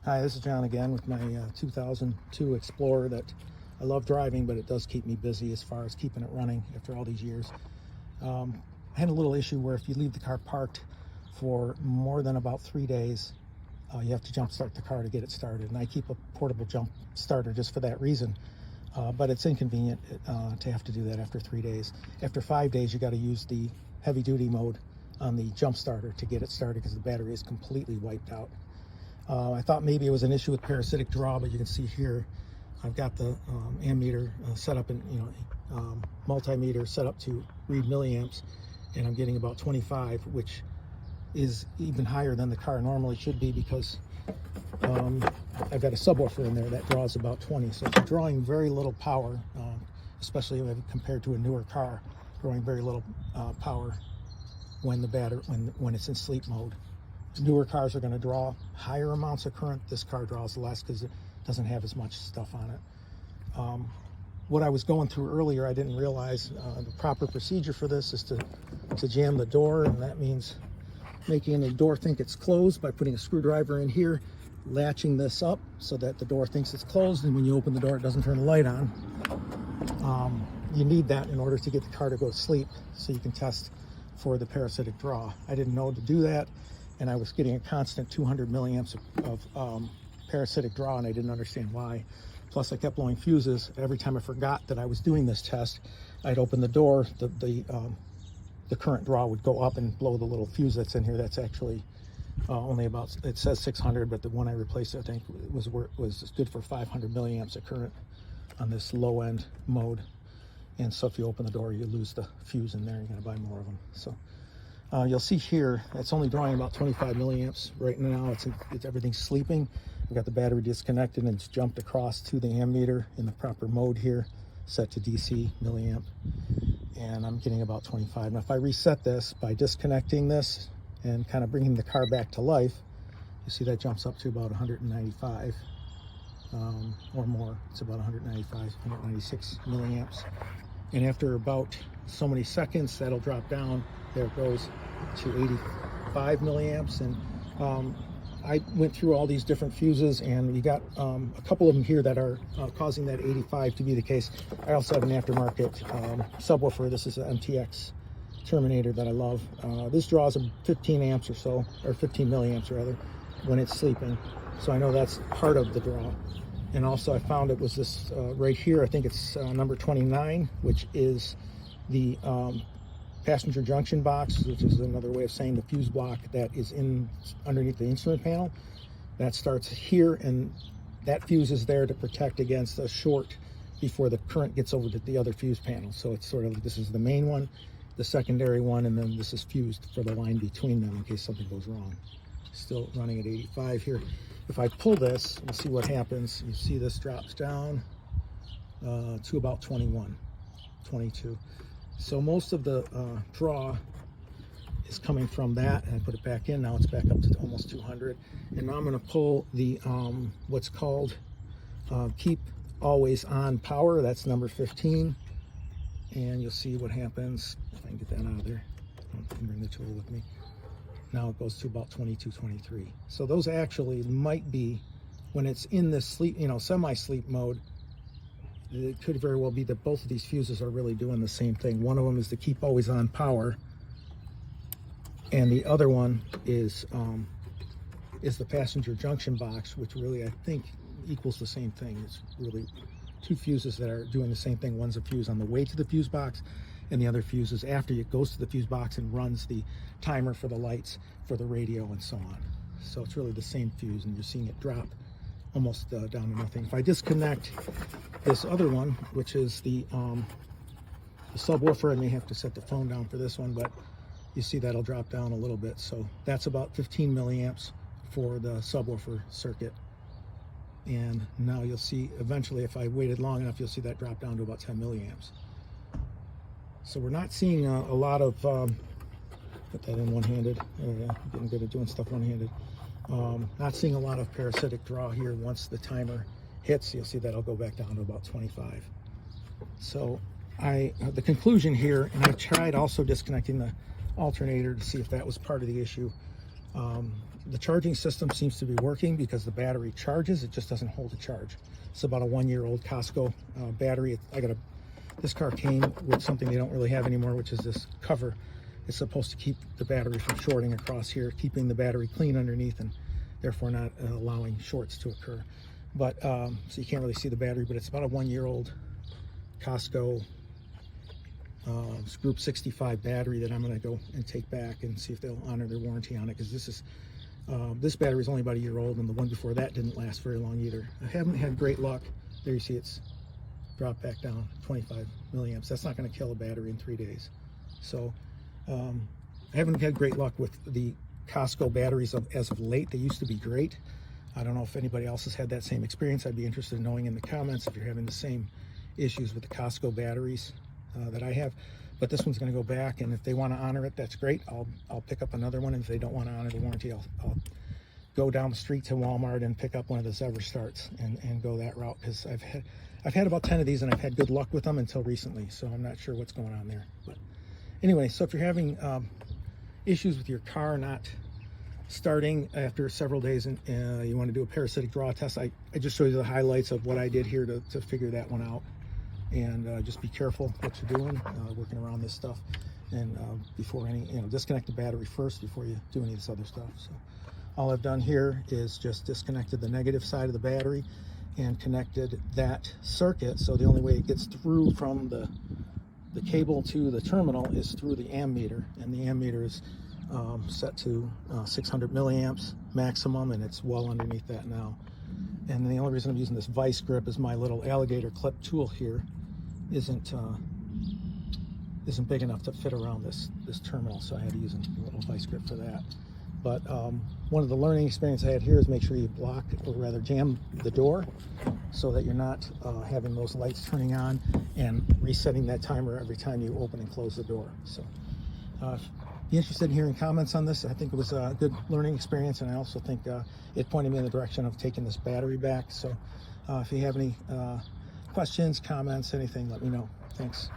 Hi, this is John again with my 2002 Explorer that I love driving, but it does keep me busy as far as keeping it running after all these years. I had a little issue where if you leave the car parked for more than about 3 days, you have to jump start the car to get it started. And I keep a portable jump starter just for that reason. But it's inconvenient to have to do that after 3 days. After 5 days, you got to use the heavy duty mode on the jump starter to get it started because the battery is completely wiped out. I thought maybe it was an issue with Parasitic Draw, but you can see here I've got the ammeter set up in, multimeter set up to read milliamps, and I'm getting about 25, which is even higher than the car normally should be because I've got a subwoofer in there that draws about 20. So it's drawing very little power, especially compared to a newer car, drawing very little power when when it's in sleep mode. Newer cars are going to draw higher amounts of current. This car draws less because it doesn't have as much stuff on it. What I was going through earlier, I didn't realize the proper procedure for this is to jam the door, and that means making the door think it's closed by putting a screwdriver in here, latching this up so that the door thinks it's closed, and when you open the door it doesn't turn the light on. You need that in order to get the car to go to sleep so you can test for the parasitic draw. I didn't know to do that, and I was getting a constant 200 milliamps of parasitic draw, and I didn't understand why. Plus I kept blowing fuses. Every time I forgot that I was doing this test, I'd open the door, the current draw would go up and blow the little fuse that's in here. That's actually only about, it says 600, but the one I replaced I think was good for 500 milliamps of current on this low end mode. And so if you open the door, you lose the fuse in there. You're going to buy more of them. So you'll see here, it's only drawing about 25 milliamps right now. It's everything's sleeping. I've got the battery disconnected and it's jumped across to the ammeter in the proper mode here, set to DC milliamp, and I'm getting about 25. Now if I reset this by disconnecting this and kind of bringing the car back to life, you see that jumps up to about 195 or more. It's about 195, 196 milliamps. And after about so many seconds, that'll drop down. There it goes to 85 milliamps. And I went through all these different fuses, and you got a couple of them here that are causing that 85 to be the case. I also have an aftermarket subwoofer. This is an MTX Terminator that I love. This draws 15 amps or so, or 15 milliamps rather, when it's sleeping. So I know that's part of the draw. And also I found it was this right here, I think it's number 29, which is the passenger junction box, which is another way of saying the fuse block that is underneath the instrument panel. That starts here, and that fuse is there to protect against a short before the current gets over to the other fuse panel. So it's sort of, this is the main one, the secondary one, and then this is fused for the line between them in case something goes wrong. Still running at 85 here. If I pull this, we'll see what happens. You see this drops down to about 21, 22. So most of the draw is coming from that, and I put it back in. Now it's back up to almost 200. And now I'm going to pull the what's called keep always on power. That's number 15. And you'll see what happens if I can get that out of there. I can bring the tool with me. Now it goes to about 22, 23. So those actually might be, when it's in this sleep, semi-sleep mode, it could very well be that both of these fuses are really doing the same thing. One of them is to keep always on power, and the other one is the passenger junction box, which really I think equals the same thing. It's really two fuses that are doing the same thing. One's a fuse on the way to the fuse box, and the other fuse is after it goes to the fuse box and runs the timer for the lights, for the radio, and so on. So it's really the same fuse, and you're seeing it drop almost down to nothing. If I disconnect this other one, which is the subwoofer, I may have to set the phone down for this one, but you see that'll drop down a little bit. So that's about 15 milliamps for the subwoofer circuit. And now you'll see eventually, if I waited long enough, you'll see that drop down to about 10 milliamps. So we're not seeing a lot of, put that in one-handed, I'm getting good at doing stuff one-handed. Not seeing a lot of parasitic draw here. Once the timer hits, you'll see that'll go back down to about 25. So the conclusion here, and I tried also disconnecting the alternator to see if that was part of the issue. The charging system seems to be working because the battery charges, it just doesn't hold a charge. It's about a 1-year-old Costco battery. This car came with something they don't really have anymore, which is this cover. It's supposed to keep the battery from shorting across here, keeping the battery clean underneath and therefore not allowing shorts to occur. But so you can't really see the battery, but it's about a 1-year-old Costco Group 65 battery that I'm going to go and take back and see if they'll honor their warranty on it, because this battery is only about a year old, and the one before that didn't last very long either. I haven't had great luck. There you see it's dropped back down 25 milliamps. That's not going to kill a battery in 3 days. So I haven't had great luck with the Costco batteries as of late. They used to be great. I don't know if anybody else has had that same experience. I'd be interested in knowing in the comments if you're having the same issues with the Costco batteries that I have. But this one's going to go back, and if they want to honor it, that's great. I'll pick up another one. And if they don't want to honor the warranty, I'll go down the street to Walmart and pick up one of the Ever Starts and go that route, because I've had about 10 of these and I've had good luck with them until recently. So I'm not sure what's going on there. But anyway, so if you're having issues with your car not starting after several days and you want to do a parasitic draw test, I just showed you the highlights of what I did here to figure that one out. And just be careful what you're doing, working around this stuff, and before disconnect the battery first before you do any of this other stuff. So all I've done here is just disconnected the negative side of the battery and connected that circuit. So the only way it gets through from the cable to the terminal is through the ammeter, and the ammeter is set to 600 milliamps maximum, and it's well underneath that now. And the only reason I'm using this vice grip is my little alligator clip tool here isn't big enough to fit around this terminal, so I had to use a little vice grip for that. But one of the learning experiences I had here is make sure you block, or rather jam the door, so that you're not having those lights turning on and resetting that timer every time you open and close the door. So be interested in hearing comments on this. I think it was a good learning experience, and I also think it pointed me in the direction of taking this battery back. So if you have any questions, comments, anything, let me know. Thanks.